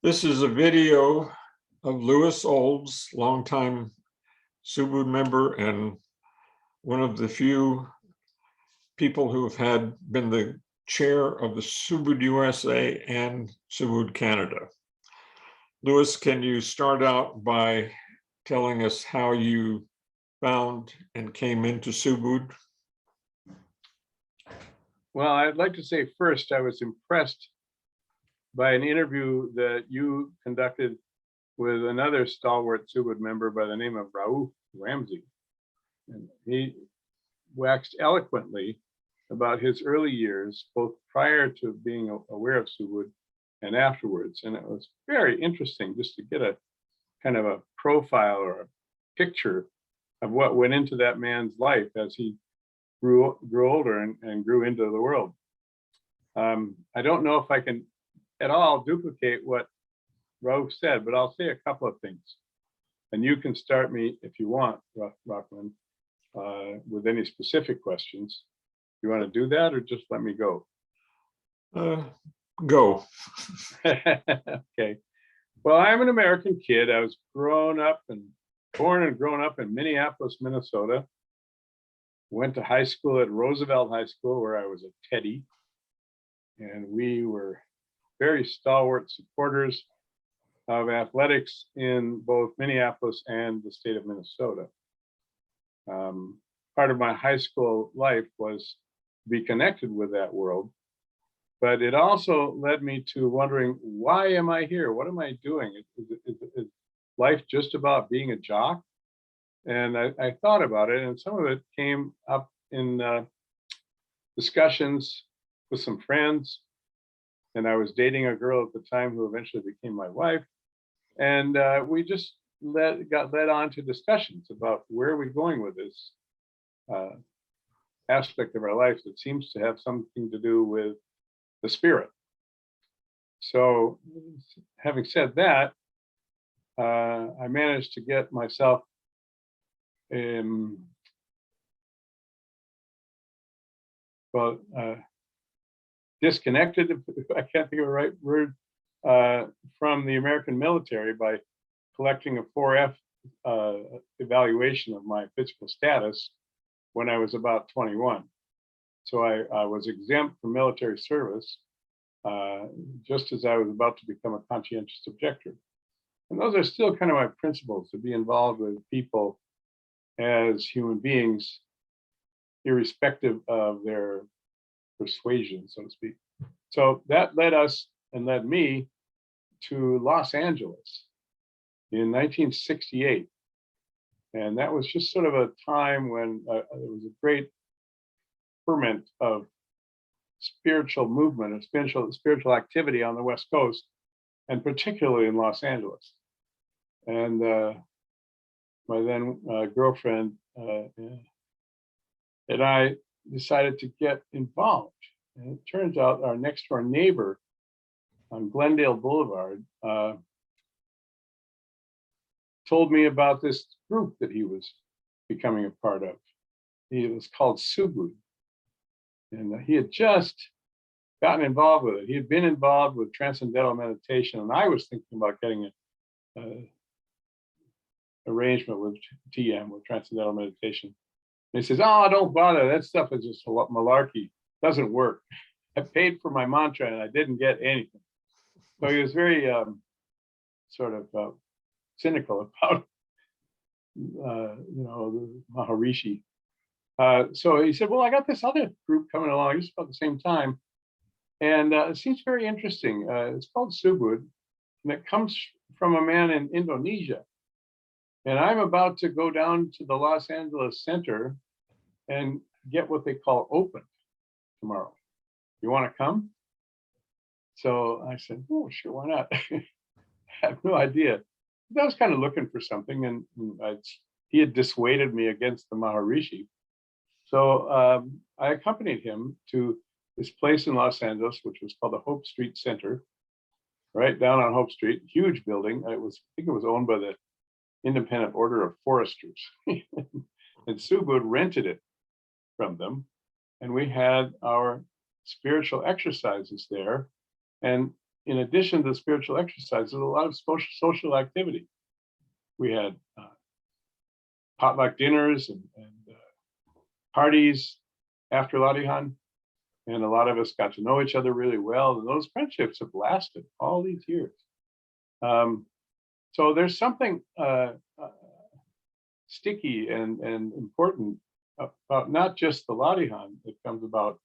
This is a video of Louis Olds, longtime Subud member and one of the few people who have been the chair of the Subud USA and Subud Canada. Louis, can you start out by telling us how you found and came into Subud? Well, I'd like to say first, I was impressed by an interview that you conducted with another stalwart Subud member by the name of Raouf Ramsey. And he waxed eloquently about his early years, both prior to being aware of Subud and afterwards. And it was very interesting just to get a kind of a profile or a picture of what went into that man's life as he grew older and grew into the world. I don't know if I can at all duplicate what Raouf said, but I'll say a couple of things. And you can start me if you want, Rockland, with any specific questions. You want to do that or just let me go? Go. Okay. Well, I'm an American kid. I was born and grown up in Minneapolis, Minnesota. Went to high school at Roosevelt High School, where I was a Teddy. And we were very stalwart supporters of athletics in both Minneapolis and the state of Minnesota. Part of my high school life was to be connected with that world, but it also led me to wondering, why am I here? What am I doing? Is life just about being a jock? And I thought about it, and some of it came up in discussions with some friends. And I was dating a girl at the time who eventually became my wife. And we just got led on to discussions about where are we going with this aspect of our life that seems to have something to do with the spirit. So having said that, I managed to get myself disconnected, if I can't think of the right word, from the American military by collecting a 4F evaluation of my physical status when I was about 21. So I was exempt from military service just as I was about to become a conscientious objector. And those are still kind of my principles, to be involved with people as human beings, irrespective of their persuasion, so to speak. So that led me to Los Angeles in 1968. And that was just sort of a time when there was a great ferment of spiritual movement and spiritual activity on the West Coast, and particularly in Los Angeles. And my then girlfriend and I decided to get involved. And it turns out our next door neighbor on Glendale Boulevard told me about this group that he was becoming a part of. It was called Subud. And he had just gotten involved with it. He had been involved with transcendental meditation, and I was thinking about getting an arrangement with TM, with transcendental meditation. And he says, "Oh, don't bother. That stuff is just malarkey. Doesn't work. I paid for my mantra and I didn't get anything." So he was very sort of cynical about, the Maharishi. So he said, "Well, I got this other group coming along just about the same time, and it seems very interesting. It's called Subud, and it comes from a man in Indonesia. And I'm about to go down to the Los Angeles Center and get what they call open tomorrow. You want to come?" So I said, "Oh, sure, why not?" I have no idea. I was kind of looking for something, and he had dissuaded me against the Maharishi. So I accompanied him to this place in Los Angeles, which was called the Hope Street Center, right down on Hope Street. Huge building. I think it was owned by the Independent Order of Foresters. And Subud rented it from them. And we had our spiritual exercises there. And in addition to the spiritual exercise, there's a lot of social activity. We had potluck dinners and parties after Latihan, and a lot of us got to know each other really well. And those friendships have lasted all these years. So there's something sticky and important about not just the Latihan that comes about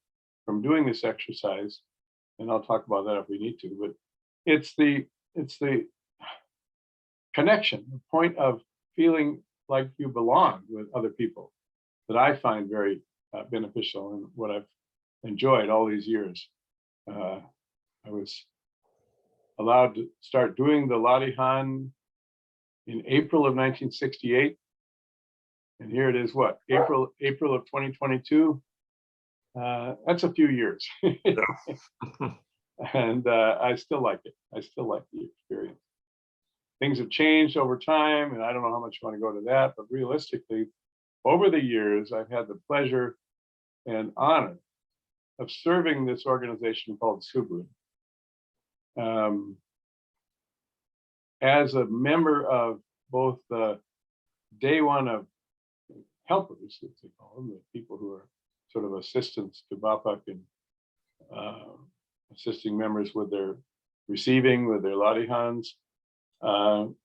from doing this exercise, and I'll talk about that if we need to, but it's the connection, the point of feeling like you belong with other people that I find very beneficial and what I've enjoyed all these years. I was allowed to start doing the Latihan in April of 1968. And here it is, what, April of 2022? That's a few years. And I still like it. I still like the experience. Things have changed over time, and I don't know how much you want to go to that, but realistically, over the years, I've had the pleasure and honor of serving this organization called Subud. As a member of both the day one of helpers, as they call them, the people who are sort of assistants to Bapak and assisting members with their receiving, with their Latihans. And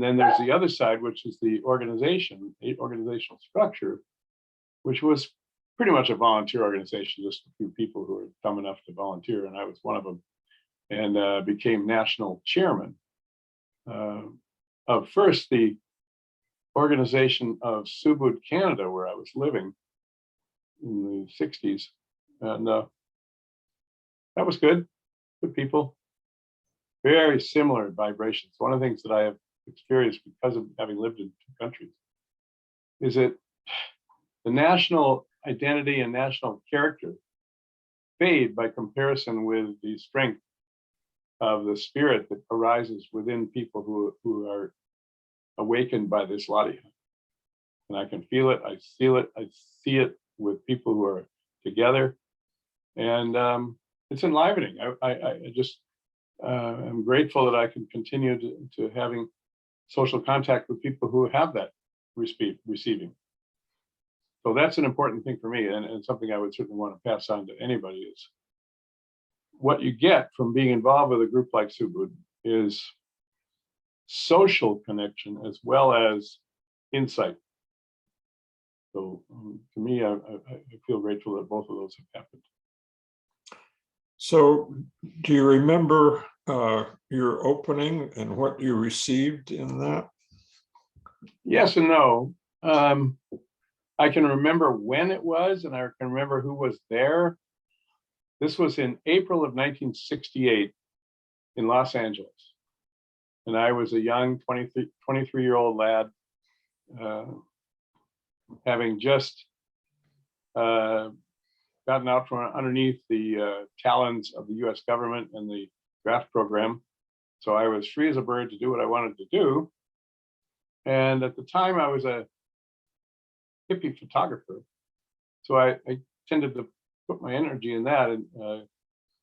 then there's the other side, which is the organizational structure, which was pretty much a volunteer organization, just a few people who were dumb enough to volunteer, and I was one of them, and became national chairman of first the organization of Subud, Canada, where I was living in the 60s. And that was good people, very similar vibrations. One of the things that I have experienced because of having lived in two countries is that the national identity and national character fade by comparison with the strength of the spirit that arises within people who are awakened by this Latihan. And I can feel it, I feel it, I see it with people who are together. And it's enlivening. I just am grateful that I can continue to having social contact with people who have that receiving. So that's an important thing for me, and something I would certainly want to pass on to anybody is what you get from being involved with a group like Subud is social connection as well as insight. So to me, I feel grateful that both of those have happened. So do you remember your opening and what you received in that? Yes and no. I can remember when it was, and I can remember who was there. This was in April of 1968 in Los Angeles. And I was a young 23-year-old lad, having just gotten out from underneath the talons of the US government and the draft program. So I was free as a bird to do what I wanted to do. And at the time I was a hippie photographer. So I tended to put my energy in that, and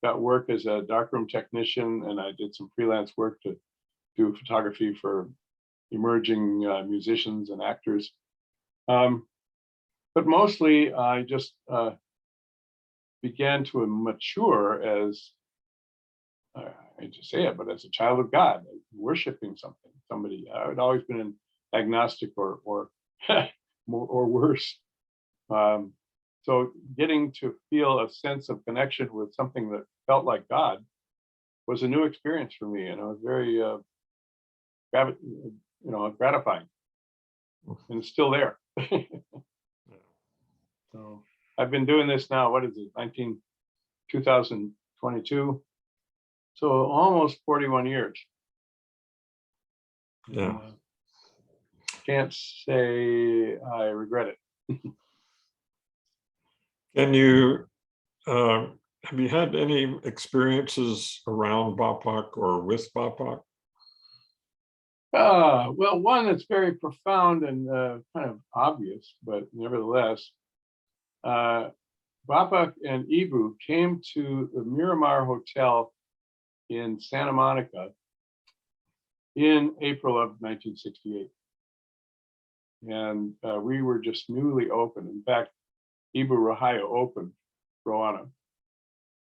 got work as a darkroom technician, and I did some freelance work to do photography for emerging musicians and actors. But mostly I just began to mature as, I hate to say it, but as a child of God, worshiping somebody. I had always been an agnostic or worse. So getting to feel a sense of connection with something that felt like God was a new experience for me, and it was very gratifying, and it's still there. So I've been doing this now, what is it, 2022, so almost 41 years. Yeah. Can't say I regret it. Can you, have you had any experiences around Bapak or with Bapak? Well, one that's very profound and kind of obvious, but nevertheless, Bapak and Ibu came to the Miramar Hotel in Santa Monica in April of 1968. And we were just newly open. In fact, Ibu Rahaya opened Rowana,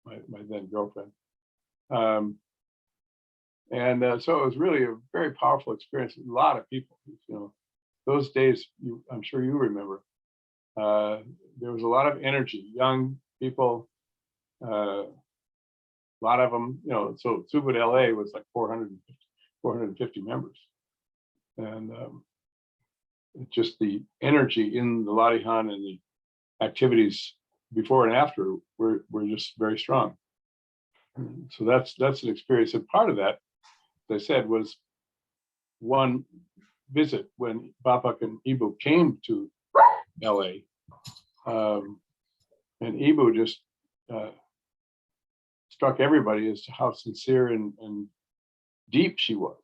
my then girlfriend. So it was really a very powerful experience. A lot of people, those days, I'm sure you remember, there was a lot of energy, young people, a lot of them, so Subud LA was like 450 members. And just the energy in the Latihan and the activities before and after were just very strong. So that's an experience. And part of that, as I said, was one visit when Bapak and Ibu came to LA. And Ibu just struck everybody as to how sincere and deep she was.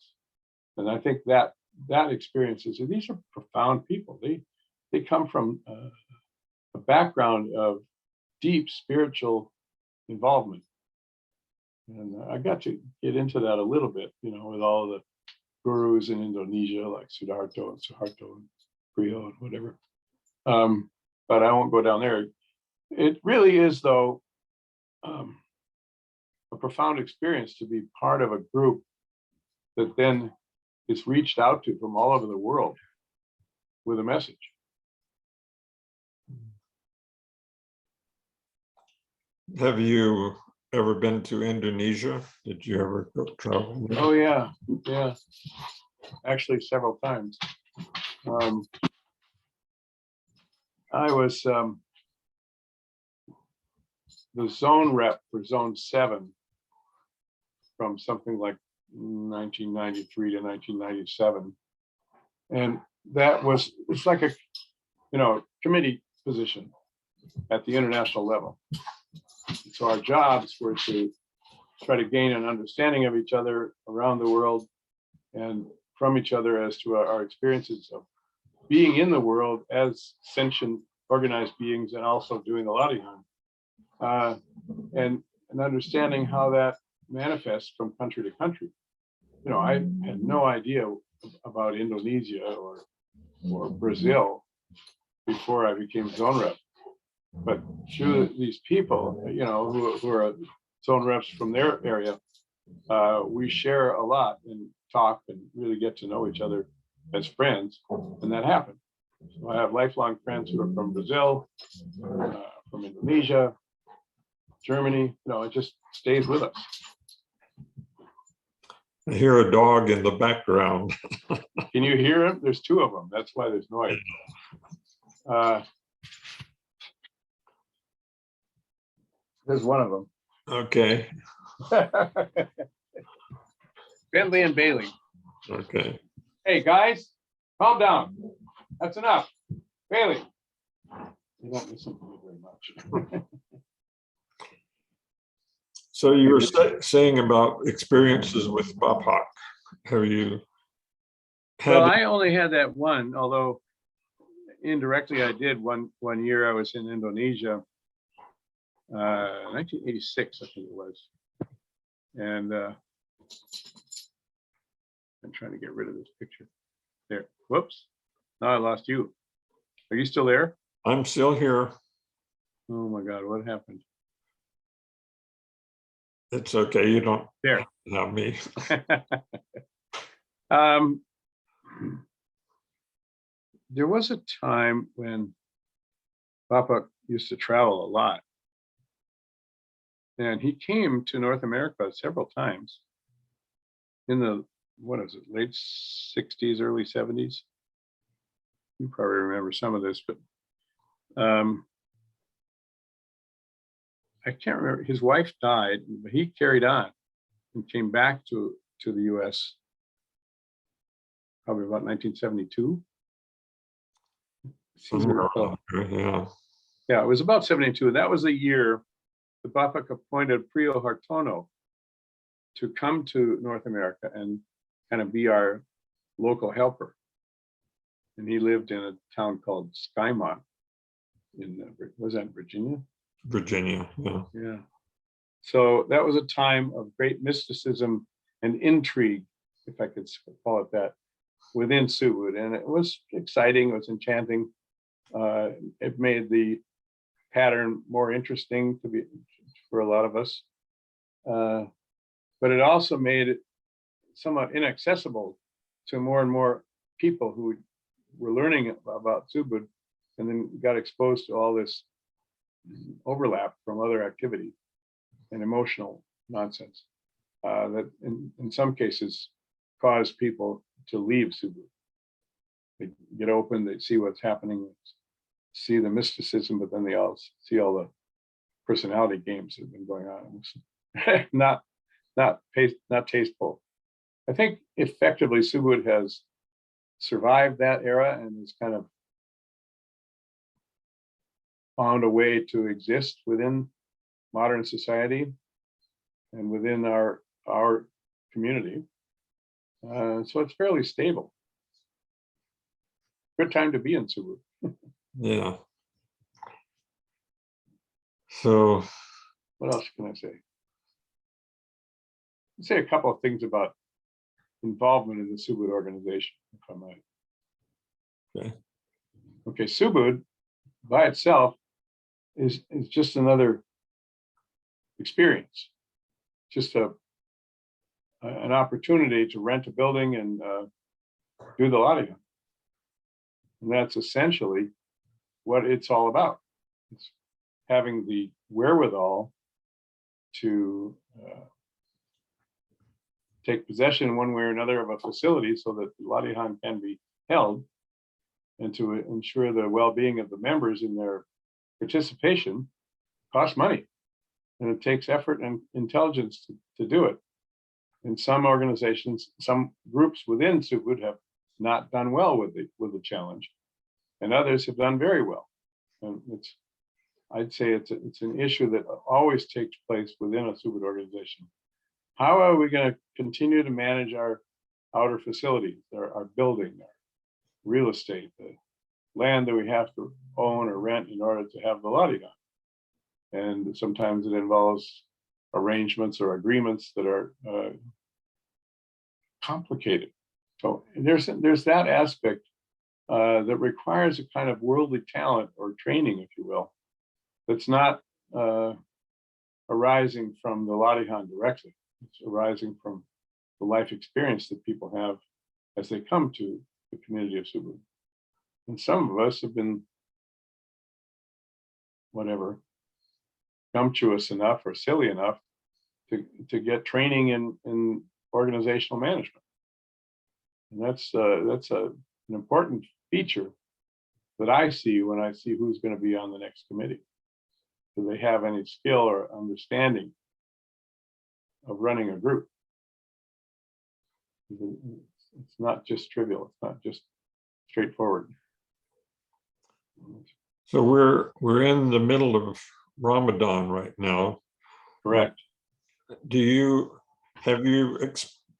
And I think that experience is, these are profound people. They come from a background of deep spiritual involvement. And I got to get into that a little bit, with all the gurus in Indonesia, like Sudarto and Suharto and Priyo and whatever. But I won't go down there. It really is, though, a profound experience to be part of a group that then is reached out to from all over the world with a message. Have you ever been to Indonesia? Did you ever go travel there? Oh yeah, actually several times. I was the zone rep for Zone 7 from something like 1993 to 1997, and it's like a committee position at the international level. So our jobs were to try to gain an understanding of each other around the world and from each other as to our experiences of being in the world as sentient organized beings, and also doing the Latihan, and understanding how that manifests from country to country. I had no idea about Indonesia or Brazil before I became zone rep. But through these people, who are zone reps from their area, we share a lot and talk and really get to know each other as friends, and that happened. So I have lifelong friends who are from Brazil, from Indonesia, Germany. It just stays with us. I hear a dog in the background. Can you hear him? There's two of them. That's why there's noise. There's one of them. Okay. Bentley and Bailey. Okay. Hey guys, calm down. That's enough. Bailey. You don't listen to me very much. So you were saying about experiences with Bapak. Have you had? Well, I only had that one, although indirectly I did one year. I was in Indonesia, 1986, I think it was. And I'm trying to get rid of this picture. There. Whoops. Now I lost you. Are you still there? I'm still here. Oh my God, what happened? It's okay. You don't There. have me. There was a time when Papa used to travel a lot. And he came to North America several times in the, late 60s, early 70s. You probably remember some of this, but I can't remember. His wife died, but he carried on and came back to the US probably about 1972. Yeah. Yeah, it was about 72. And that was the year the Bapak appointed Priyo Hartono to come to North America and kind of be our local helper. And he lived in a town called Skymont was that Virginia? Virginia. Yeah. Yeah. So that was a time of great mysticism and intrigue, if I could call it that, within Subud. And it was exciting, it was enchanting. It made the pattern more interesting to be for a lot of us. But it also made it somewhat inaccessible to more and more people who were learning about Subud and then got exposed to all this overlap from other activity and emotional nonsense that in some cases cause people to leave Subud. They get open, they see what's happening, see the mysticism, but then they all see all the personality games that have been going on. not tasteful. I think effectively Subud has survived that era and has kind of found a way to exist within modern society and within our community. So it's fairly stable. Good time to be in Subud. Yeah. So What else can I say? I'll say a couple of things about involvement in the Subud organization, if I might. okay. Okay, Subud by itself is just another experience, just an opportunity to rent a building and do the lottie. And that's essentially what it's all about. It's having the wherewithal to take possession one way or another of a facility so that the Latihan can be held, and to ensure the well-being of the members in their participation costs money. And it takes effort and intelligence to do it. And some organizations, some groups within Subud have not done well with the challenge, and others have done very well. And I'd say it's an issue that always takes place within a Subud organization. How are we going to continue to manage our outer facilities, our building, our real estate, the land that we have to own or rent in order to have the lottie done? And sometimes it involves arrangements or agreements that are complicated. So there's that aspect that requires a kind of worldly talent or training, if you will, that's not arising from the Latihan directly. It's arising from the life experience that people have as they come to the community of Subud. And some of us have been, whatever, gumptuous enough or silly enough to get training in organizational management. And that's an important feature that I see when I see who's going to be on the next committee. Do they have any skill or understanding of running a group? It's not just trivial. It's not just straightforward. So we're in the middle of Ramadan right now. Correct. Have you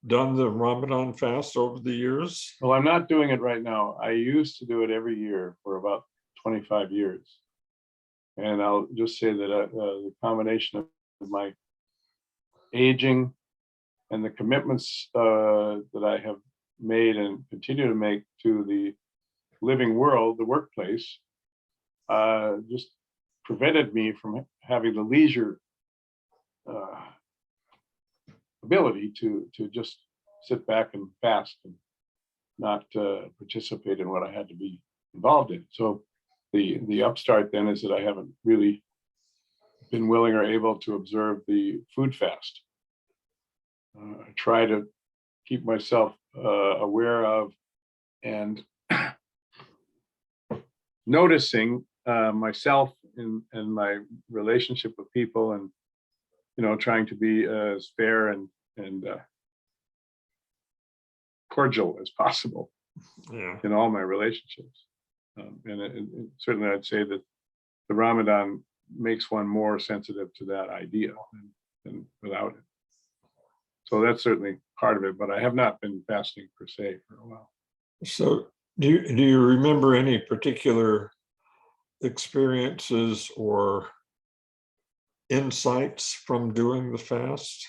done the Ramadan fast over the years? Well, I'm not doing it right now. I used to do it every year for about 25 years. And I'll just say that the combination of my aging and the commitments that I have made and continue to make to the living world, the workplace, just prevented me from having the leisure ability to just sit back and fast and not participate in what I had to be involved in. So the upstart then is that I haven't really been willing or able to observe the food fast. I try to keep myself aware of and noticing myself and my relationship with people, and trying to be as fair and cordial as possible in all my relationships. And certainly I'd say that the Ramadan makes one more sensitive to that idea than without it. So that's certainly part of it, but I have not been fasting per se for a while. So do you remember any particular experiences or insights from doing the fast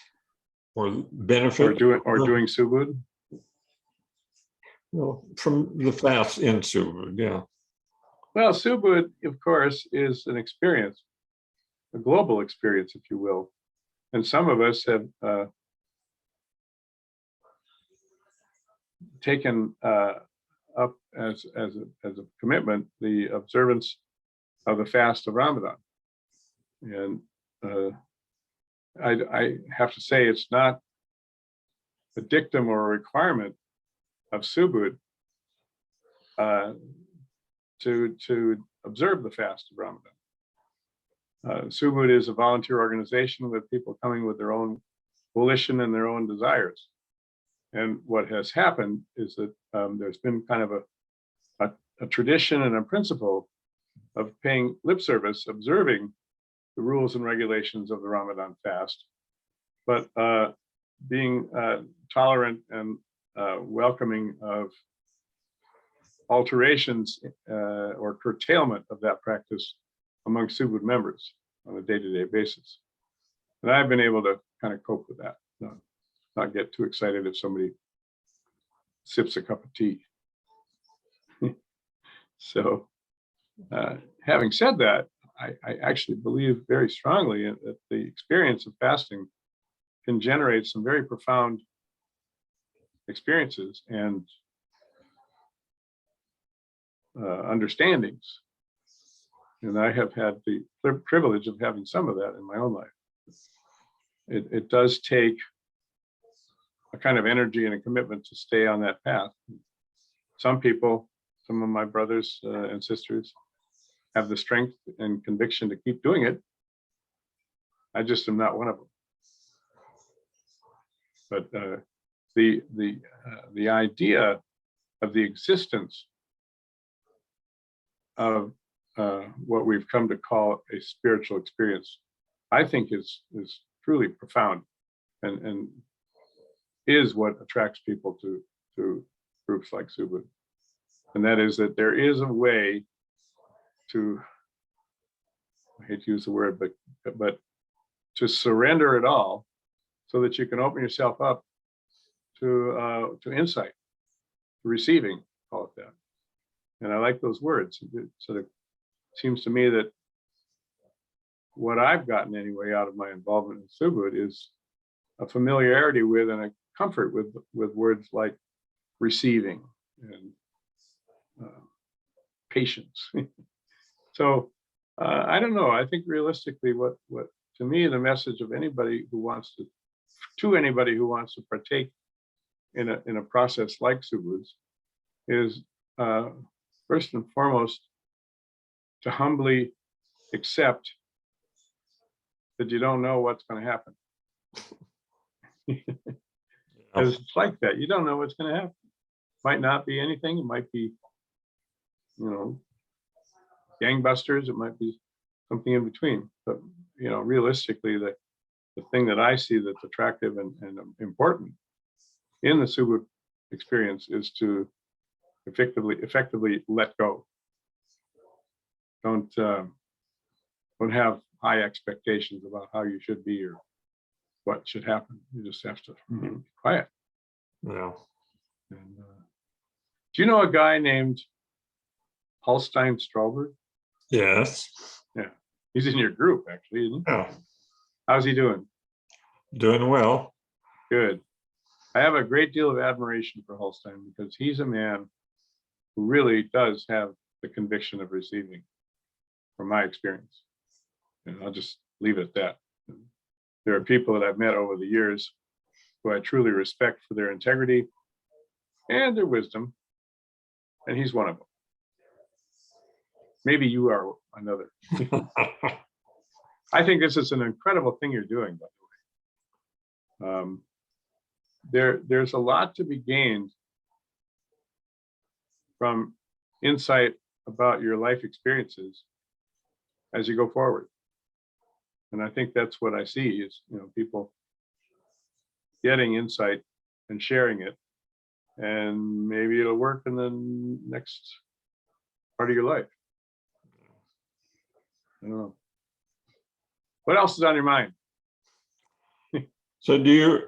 or or benefit? doing Subud. Well, from the fast in Subud, yeah. Well, Subud, of course, is an experience, a global experience, if you will. And some of us have taken up as a commitment the observance of the fast of Ramadan. And I have to say, it's not a dictum or a requirement of Subud to observe the fast of Ramadan. Subud is a volunteer organization with people coming with their own volition and their own desires. And what has happened is that there's been kind of a tradition and a principle of paying lip service, observing the rules and regulations of the Ramadan fast, but being tolerant and welcoming of alterations or curtailment of that practice among Subud members on a day-to-day basis. And I've been able to kind of cope with that, not get too excited if somebody sips a cup of tea. So having said that, I actually believe very strongly that the experience of fasting can generate some very profound experiences and understandings. And I have had the privilege of having some of that in my own life. It does take a kind of energy and a commitment to stay on that path. Some people, some of my brothers and sisters, have the strength and conviction to keep doing it. I just am not one of them. But the idea of the existence of what we've come to call a spiritual experience, I think is truly profound, and is what attracts people to groups like Subud. And that is that there is a way to, I hate to use the word, but to surrender it all, so that you can open yourself up to insight, to receiving, call it that. And I like those words. It sort of seems to me that what I've gotten anyway out of my involvement in Subud is a familiarity with and a comfort with words like receiving and patience. So I don't know. I think realistically, what to me the message of anybody who wants to partake in a process like Subud's is first and foremost to humbly accept that you don't know what's going to happen. Because it's like that. You don't know what's going to happen. Might not be anything. It might be, gangbusters. It might be something in between. But, realistically, the thing that I see that's attractive and important in the Subud experience is to effectively let go. Don't have high expectations about how you should be or what should happen. You just have to be quiet. Yeah. And, do you know a guy named Holstein Strawberg? Yes. Yeah, he's in your group actually, isn't he? Yeah. How's he doing? Doing well. Good. I have a great deal of admiration for Holstein because he's a man who really does have the conviction of receiving, from my experience. And I'll just leave it at that. There are people that I've met over the years who I truly respect for their integrity and their wisdom, and he's one of them. Maybe you are another. I think this is an incredible thing you're doing, by the way. There's a lot to be gained from insight about your life experiences as you go forward. And I think that's what I see is, people getting insight and sharing it, and maybe it'll work in the next part of your life. I don't know. What else is on your mind? So do you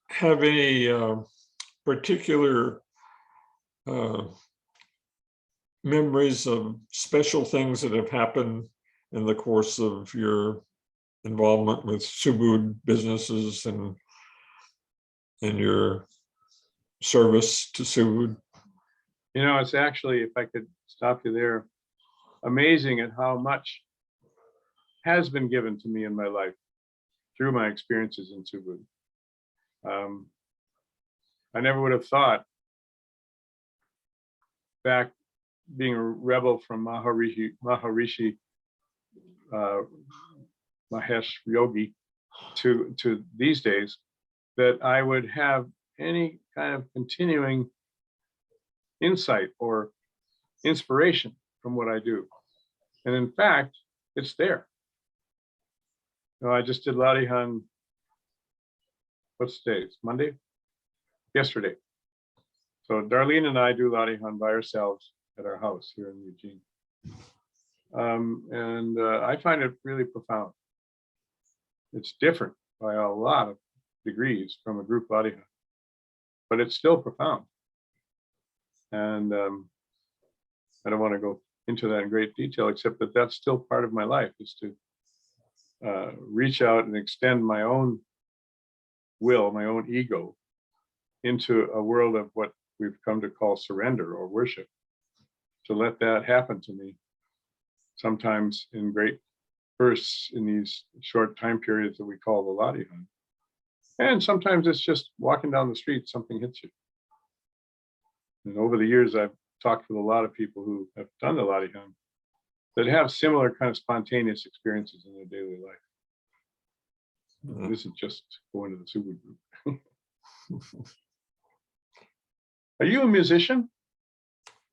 have any particular memories of special things that have happened in the course of your involvement with Subud businesses and your service to Subud? You know, it's actually, if I could stop you there, amazing at how much has been given to me in my life through my experiences in Subud. I never would have thought, back being a rebel from Maharishi Mahesh Yogi to these days, that I would have any kind of continuing insight or inspiration from what I do. And in fact, it's there. You know, I just did Ladihan, what's today? It's Monday? Yesterday. So Darlene and I do Ladihan by ourselves at our house here in Eugene. I find it really profound. It's different by a lot of degrees from a group Ladihan, but it's still profound. And I don't want to go into that in great detail, except that that's still part of my life, is to reach out and extend my own will, my own ego, into a world of what we've come to call surrender or worship, to let that happen to me, sometimes in great bursts in these short time periods that we call the Ladihan. And sometimes it's just walking down the street, something hits you. And over the years, I've talked with a lot of people who have done the Ladihan that have similar kind of spontaneous experiences in their daily life. It isn't just going to the Subaru group. Are you a musician?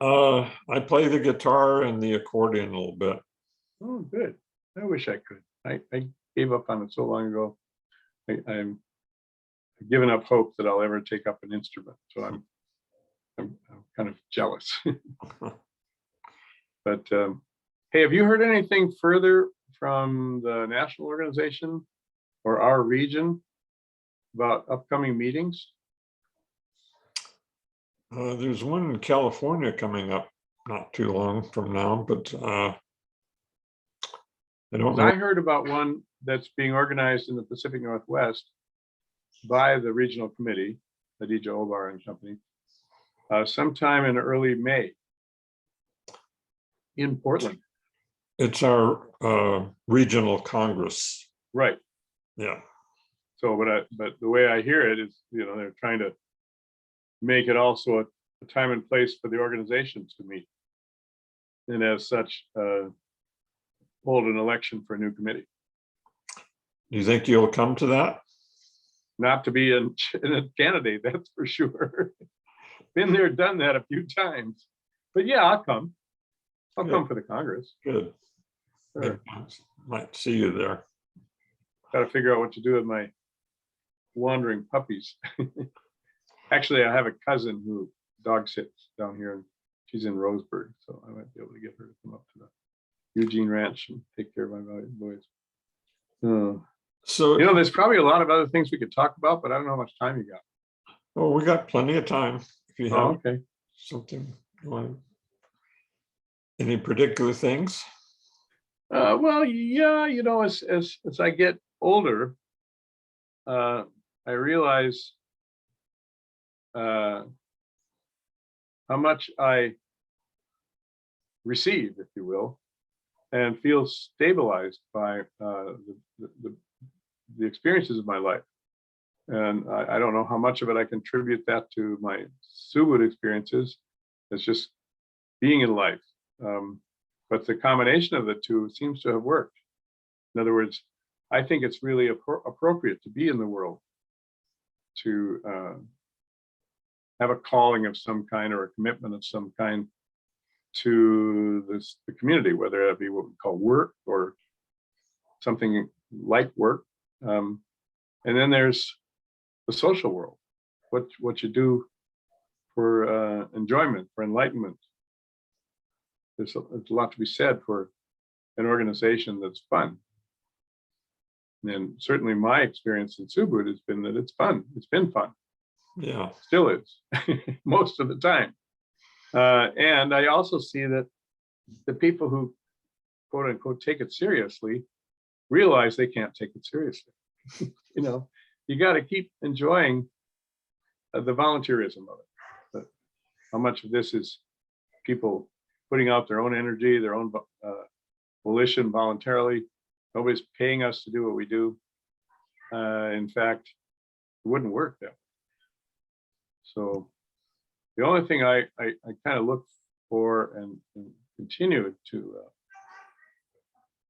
I play the guitar and the accordion a little bit. Oh, good. I wish I could. I gave up on it so long ago. I've given up hope that I'll ever take up an instrument. So I'm kind of jealous. But hey, have you heard anything further from the national organization or our region about upcoming meetings? There's one in California coming up not too long from now, but I don't know. I heard about one that's being organized in the Pacific Northwest by the regional committee, Adija Obar and company, sometime in early May in Portland. It's our regional Congress. Right. Yeah. So, but the way I hear it is, you know, they're trying to make it also a time and place for the organizations to meet, and as such, hold an election for a new committee. Do you think you'll come to that? Not to be a candidate, that's for sure. Been there, done that a few times. But yeah, I'll come. I'll come for the Congress. Good. Sure. Might see you there. Got to figure out what to do with my wandering puppies. Actually, I have a cousin who dog sits down here, and she's in Roseburg, so I might be able to get her to come up to the Eugene Ranch and take care of my boys. So, you know, there's probably a lot of other things we could talk about, but I don't know how much time you got. oh, we got plenty of time. If you have okay. something you want, any particular things? Well, yeah, you know, as I get older, I realize how much I receive, if you will, and feel stabilized by the experiences of my life. And I don't know how much of it I contribute that to my Subud experiences. It's just being in life. But the combination of the two seems to have worked. In other words, I think it's really appropriate to be in the world, to have a calling of some kind or a commitment of some kind to the community, whether it be what we call work or something like work. And then there's the social world, what you do for enjoyment, for enlightenment. There's a lot to be said for an organization that's fun. And certainly my experience in Subud has been that it's fun. It's been fun. Yeah. Still is most of the time. And I also see that the people who quote unquote take it seriously realize they can't take it seriously. You got to keep enjoying the volunteerism of it. But how much of this is people putting out their own energy, their own volition voluntarily? Nobody's paying us to do what we do. In fact, it wouldn't work that way. So the only thing I kind of look for and continue to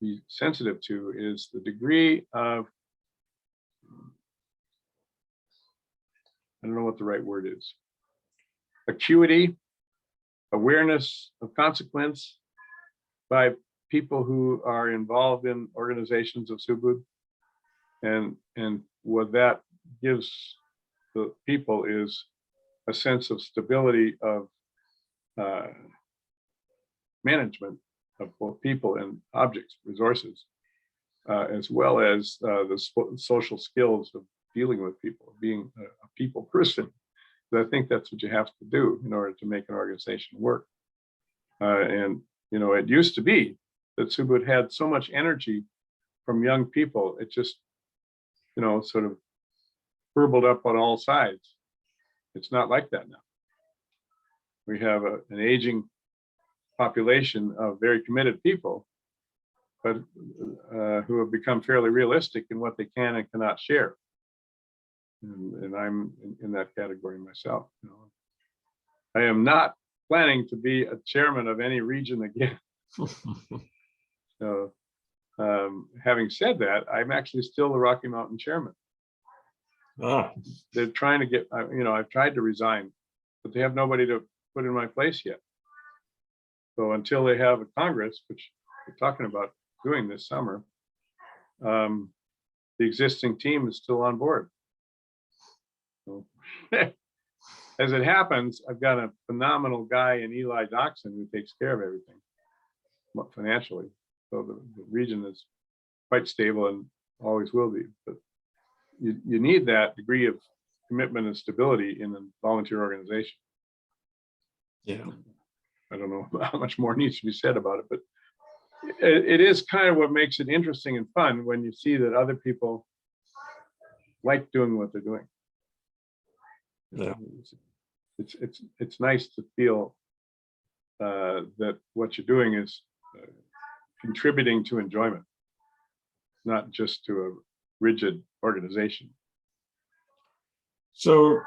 be sensitive to is the degree of, I don't know what the right word is, acuity, awareness of consequence by people who are involved in organizations of Subud. And what that gives the people is a sense of stability of management of both people and objects, resources, as well as the social skills of dealing with people, being a people person. I think that's what you have to do in order to make an organization work. And it used to be that Subud had so much energy from young people, it just, sort of burbled up on all sides. It's not like that now. We have an aging population of very committed people, but who have become fairly realistic in what they can and cannot share. And I'm in that category myself. I am not planning to be a chairman of any region again. So, having said that, I'm actually still the Rocky Mountain chairman. They're trying to get, I've tried to resign, but they have nobody to put in my place yet. So until they have a Congress, which we're talking about doing this summer, the existing team is still on board. So, as it happens, I've got a phenomenal guy in Eli Doxson who takes care of everything financially. So the region is quite stable and always will be. But you need that degree of commitment and stability in a volunteer organization. Yeah. I don't know how much more needs to be said about it, but it is kind of what makes it interesting and fun when you see that other people like doing what they're doing. Yeah. It's nice to feel that what you're doing is contributing to enjoyment, not just to a rigid organization. So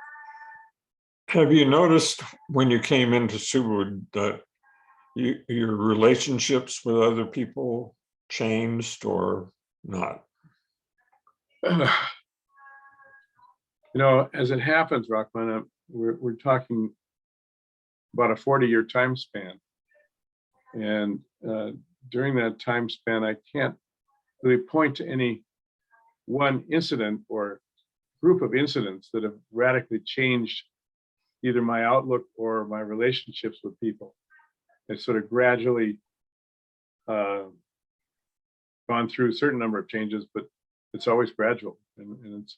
have you noticed when you came into Subud that your relationships with other people changed or not? As it happens, Rockman, we're talking about a 40-year time span. And during that time span, I can't really point to any one incident or group of incidents that have radically changed either my outlook or my relationships with people. It's sort of gradually gone through a certain number of changes, but it's always gradual, and it's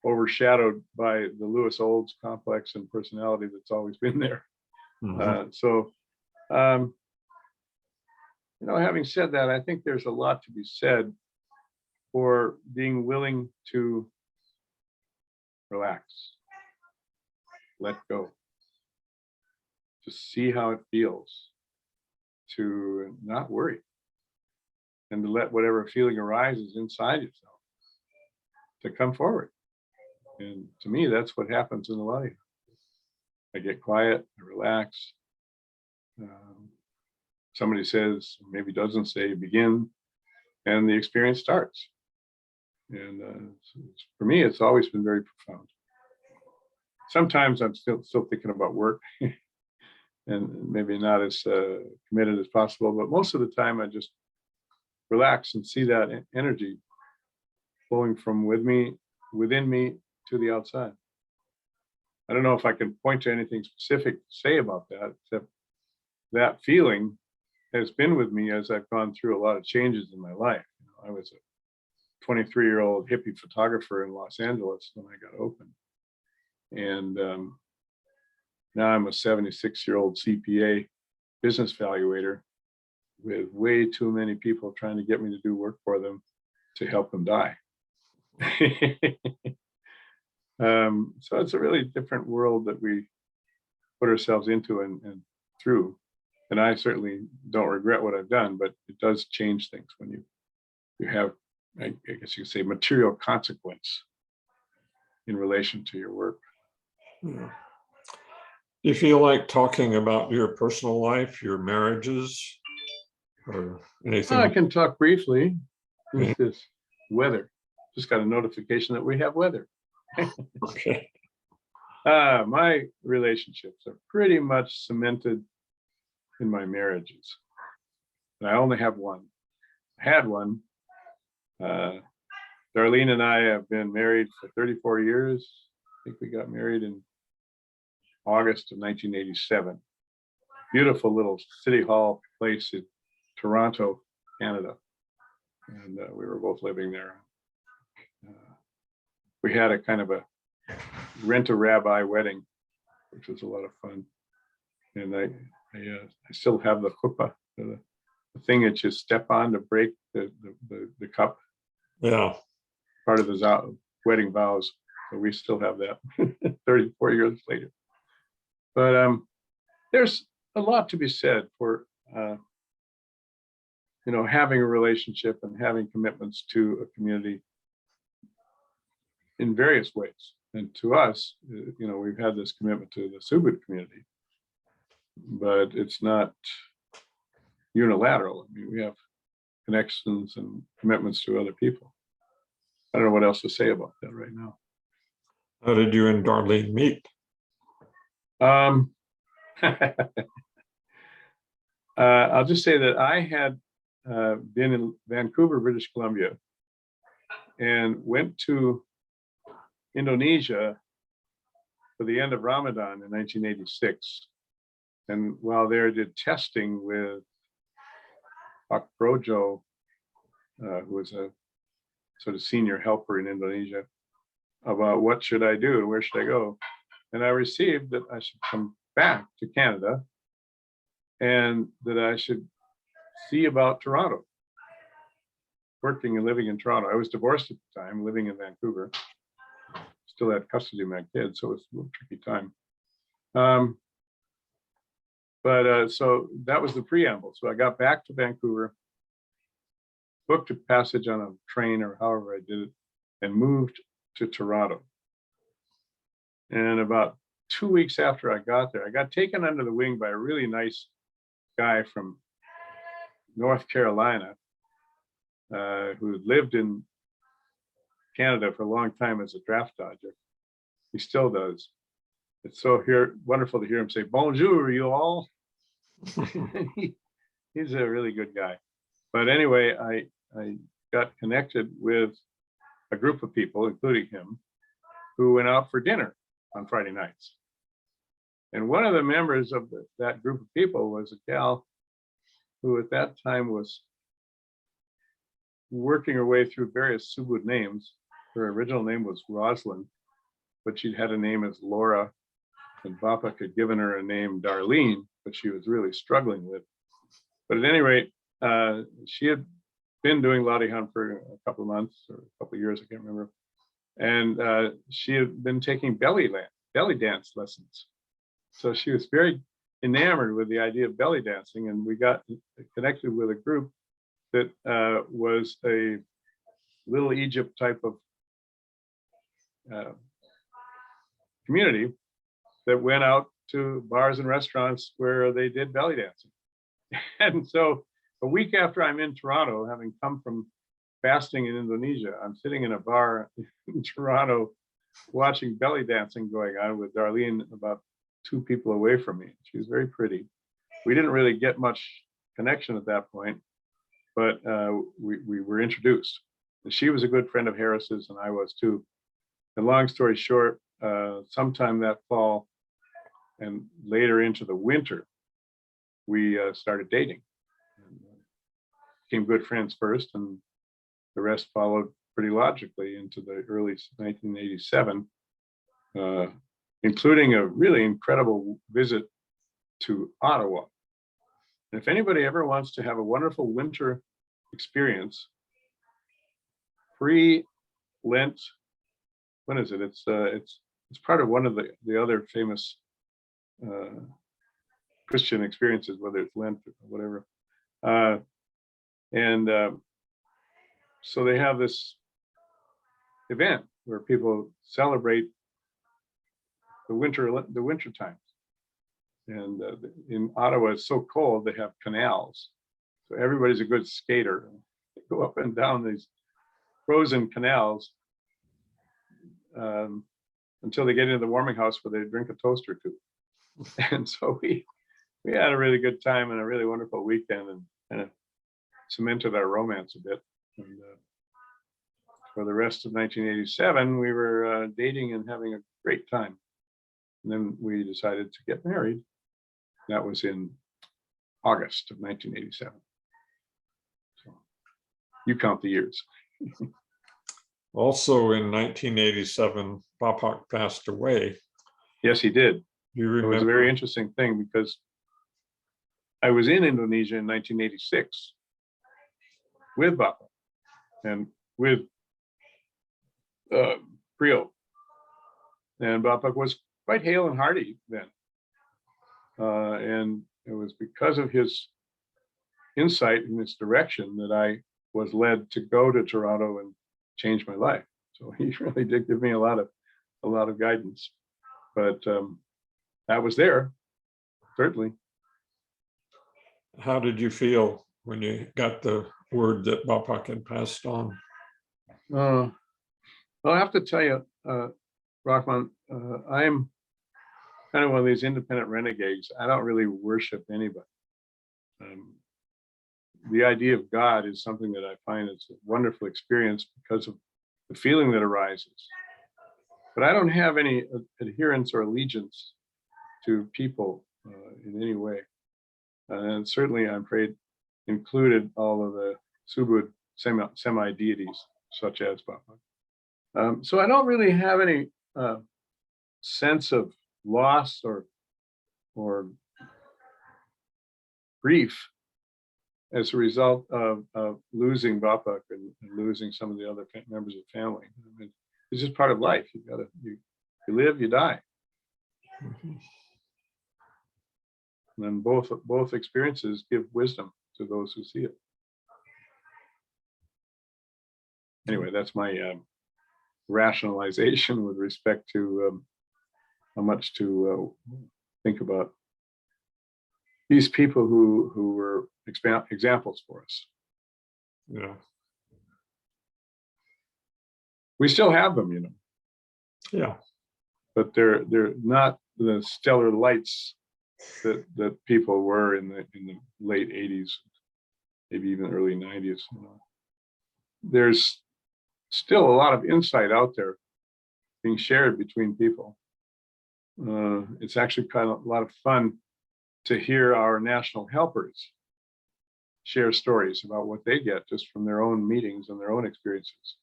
overshadowed by the Lewis Olds complex and personality that's always been there. Mm-hmm. Having said that, I think there's a lot to be said for being willing to relax, let go, to see how it feels, to not worry, and to let whatever feeling arises inside yourself to come forward. And to me, that's what happens in the life. I get quiet, I relax. Somebody says, maybe doesn't say, begin, and the experience starts. And for me, it's always been very profound. Sometimes I'm still thinking about work and maybe not as committed as possible, but most of the time I just relax and see that energy flowing from within me to the outside. I don't know if I can point to anything specific to say about that, except that feeling has been with me as I've gone through a lot of changes in my life. I was 23-year-old hippie photographer in Los Angeles when I got open. And now I'm a 76-year-old CPA business valuator with way too many people trying to get me to do work for them to help them die. So it's a really different world that we put ourselves into and through. And I certainly don't regret what I've done, but it does change things when you have, I guess you could say, material consequence in relation to your work. Yeah. Do you feel like talking about your personal life, your marriages, or anything? I can talk briefly. Okay. Who's this? Weather. Just got a notification that we have weather. Okay. My relationships are pretty much cemented in my marriages. And I only have one. I had one. Darlene and I have been married for 34 years. I think we got married in August of 1987. Beautiful little city hall place in Toronto, Canada. And we were both living there. We had a kind of a rent-a-rabbi wedding, which was a lot of fun. And I still have the chuppah, the thing that you step on to break the cup. Yeah. Part of the wedding vows. So we still have that 34 years later. But there's a lot to be said for having a relationship and having commitments to a community in various ways. And to us, we've had this commitment to the Subud community, but it's not unilateral. I mean, we have connections and commitments to other people. I don't know what else to say about that right now. How did you and Darlene meet? I'll just say that I had been in Vancouver, British Columbia, and went to Indonesia for the end of Ramadan in 1986. And while there, did testing with Pak Brojo, who was a sort of senior helper in Indonesia, about what should I do, where should I go? And I received that I should come back to Canada and that I should see about Toronto, working and living in Toronto. I was divorced at the time, living in Vancouver. Still had custody of my kids, so it was a little tricky time. So that was the preamble. So I got back to Vancouver, booked a passage on a train or however I did it, and moved to Toronto. And about 2 weeks after I got there, I got taken under the wing by a really nice guy from North Carolina who lived in Canada for a long time as a draft dodger. He still does. It's so wonderful to hear him say, "Bonjour, you all." He's a really good guy. But anyway, I got connected with a group of people, including him, who went out for dinner on Friday nights. And one of the members of that group of people was a gal who at that time was working her way through various Subud names. Her original name was Rosalind, but she'd had a name as Laura, and Bapak had given her a name Darlene, but she was really struggling with. But at any rate, she had been doing Lottie Hunt for a couple of months or a couple of years, I can't remember. And she had been taking belly dance lessons. So she was very enamored with the idea of belly dancing, and we got connected with a group that was a Little Egypt type of community that went out to bars and restaurants where they did belly dancing. And so a week after I'm in Toronto, having come from fasting in Indonesia, I'm sitting in a bar in Toronto watching belly dancing going on with Darlene about 2 people away from me. She was very pretty. We didn't really get much connection at that point, but we were introduced. And she was a good friend of Harris's, and I was too. And long story short, sometime that fall and later into the winter, we started dating. And, became good friends first, and the rest followed pretty logically into the early 1987, including a really incredible visit to Ottawa. And if anybody ever wants to have a wonderful winter experience, pre-Lent, when is it? It's part of one of the other famous Christian experiences, whether it's Lent or whatever. So they have this event where people celebrate the winter times. And in Ottawa, it's so cold, they have canals. So everybody's a good skater. They go up and down these frozen canals until they get into the warming house where they drink a toast or two. And so we had a really good time and a really wonderful weekend, and kind of cemented our romance a bit. And for the rest of 1987, we were dating and having a great time. And then we decided to get married. That was in August of 1987. So you count the years. Also in 1987, Bapak passed away. Yes, he did. You It remember? was a very interesting thing because I was in Indonesia in 1986 with Bapak and with Prio. And Bapak was quite hale and hearty then. And it was because of his insight in this direction that I was led to go to Toronto and change my life. So he really did give me a lot of guidance. But that was there, certainly. How did you feel when you got the word that Bapak had passed on? Well, I have to tell you, Rahman, I'm kind of one of these independent renegades. I don't really worship anybody. The idea of God is something that I find is a wonderful experience because of the feeling that arises. But I don't have any adherence or allegiance to people in any way. And certainly, I'm afraid, included all of the Subud semi-deities, such as Bapak. So I don't really have any sense of loss or grief as a result of losing Bapak and losing some of the other members of the family. I mean, it's just part of life. You live, you die. And both experiences give wisdom to those who see it. Anyway, that's my rationalization with respect to how much to think about these people who were examples for us. Yeah. We still have them, you know. Yeah. But they're not the stellar lights that people were in the late 80s, maybe even early 90s. You know. There's still a lot of insight out there being shared between people. It's actually kind of a lot of fun to hear our national helpers share stories about what they get just from their own meetings and their own experiences,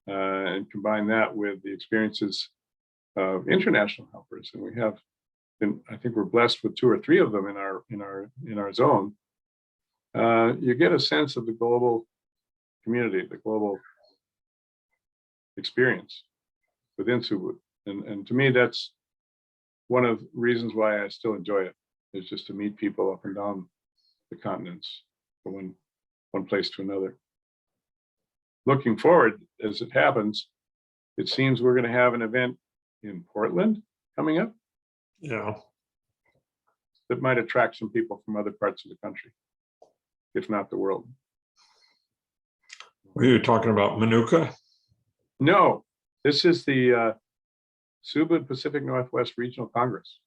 and combine that with the experiences of international helpers. And we have been, I think we're blessed with 2 or 3 of them in our zone. You get a sense of the global community, the global experience within Subud. And to me, that's one of the reasons why I still enjoy it, is just to meet people up and down the continents from one place to another. Looking forward, as it happens, it seems we're going to have an event in Portland coming up. Yeah. That might attract some people from other parts of the country, if not the world. Were you talking about Manuka? No, this is the Subud Pacific Northwest Regional Congress.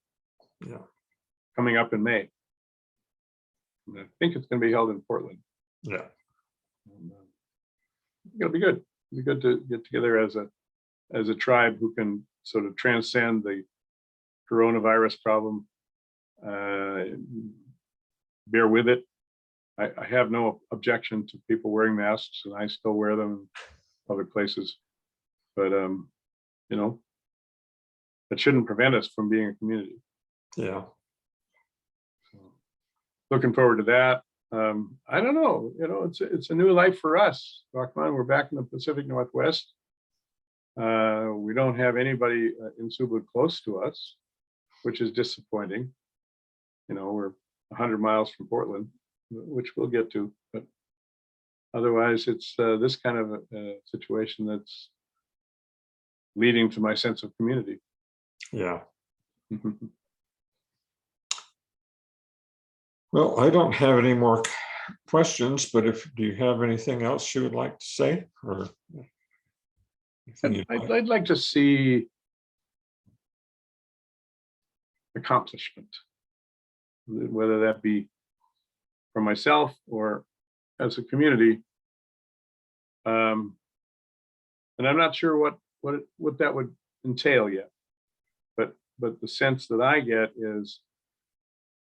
Yeah. Coming up in May. And I think it's going to be held in Portland. Yeah. And, it'll be good. It'll be good to get together as a tribe who can sort of transcend the coronavirus problem. Bear with it. I have no objection to people wearing masks, and I still wear them. other places. But you know, that shouldn't prevent us from being a community. Yeah. So, looking forward to that. I don't know, you know, it's a new life for us. Rahman, we're back in the Pacific Northwest. We don't have anybody in Subud close to us, which is disappointing. You know, we're 100 miles from Portland, which we'll get to, but otherwise it's this kind of a situation that's leading to my sense of community. Yeah. Well, I don't have any more questions, but do you have anything else you would like to say, or I'd like to see accomplishment, whether that be for myself or as a community. And I'm not sure what that would entail yet, but the sense that I get is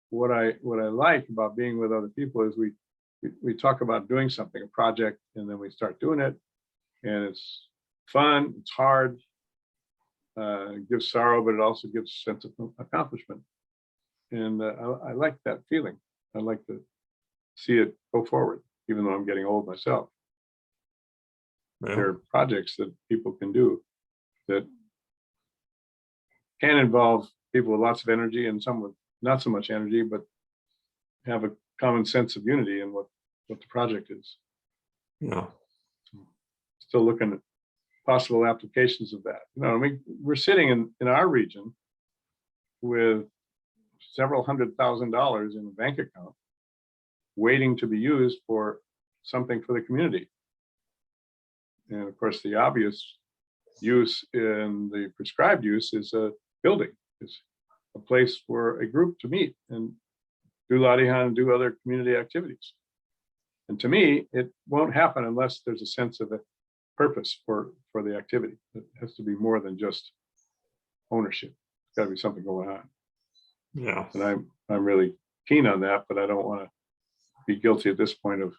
what I like about being with other people is we talk about doing something, a project, and then we start doing it, and it's fun, it's hard, it gives sorrow, but it also gives a sense of accomplishment. And I like that feeling. I like to see it go forward, even though I'm getting old myself. Yeah. There are projects that people can do that can involve people with lots of energy and some with not so much energy, but have a common sense of unity in what the project is. Yeah. Still looking at possible applications of that. You know, I mean, we're sitting in our region with several $100,000 in a bank account waiting to be used for something for the community. And of course, the obvious use and the prescribed use is a building, is a place for a group to meet and do latihan and do other community activities. And to me, it won't happen unless there's a sense of a purpose for the activity. It has to be more than just ownership. There's got to be something going on. Yeah. And I'm really keen on that, but I don't want to be guilty at this point of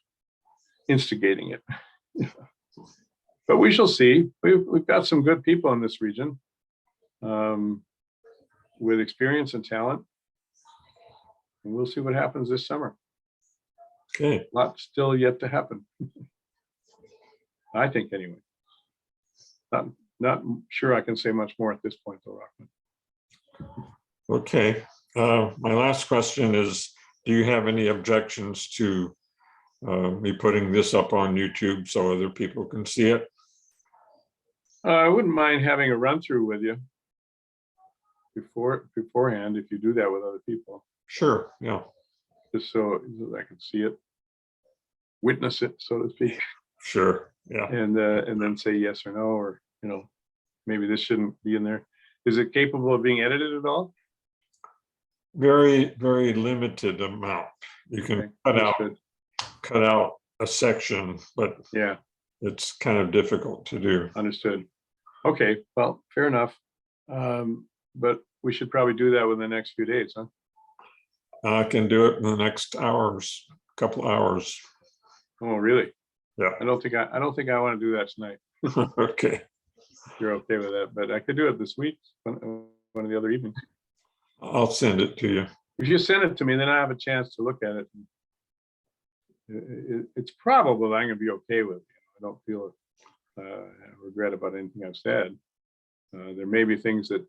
instigating it. But we shall see. We've got some good people in this region with experience and talent. And we'll see what happens this summer. Okay. A lot still yet to happen. I think anyway. Not sure I can say much more at this point though, Rockman. Okay. My last question is, do you have any objections to me putting this up on YouTube so other people can see it? I wouldn't mind having a run through with you beforehand if you do that with other people. Sure. Yeah. Just so I can see it, witness it, so to speak. Sure. Yeah. And then say yes or no, or you know, maybe this shouldn't be in there. Is it capable of being edited at all? Very, very limited amount. You can Okay, cut out a section, but yeah, it's kind of difficult to do. understood. Okay, well, fair enough. But we should probably do that within the next few days, huh? I can do it in the next couple hours. Oh, really? Yeah. I don't think I want to do that tonight. Okay. You're okay with that, but I could do it this week, one of the other evenings. I'll send it to you. If you send it to me, then I have a chance to look at it. It's probable that I'm going to be okay with it. I don't feel regret about anything I've said. There may be things that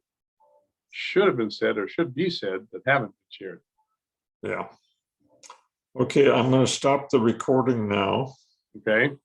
should have been said or should be said that haven't been shared. Yeah. Okay, I'm going to stop the recording now. Okay.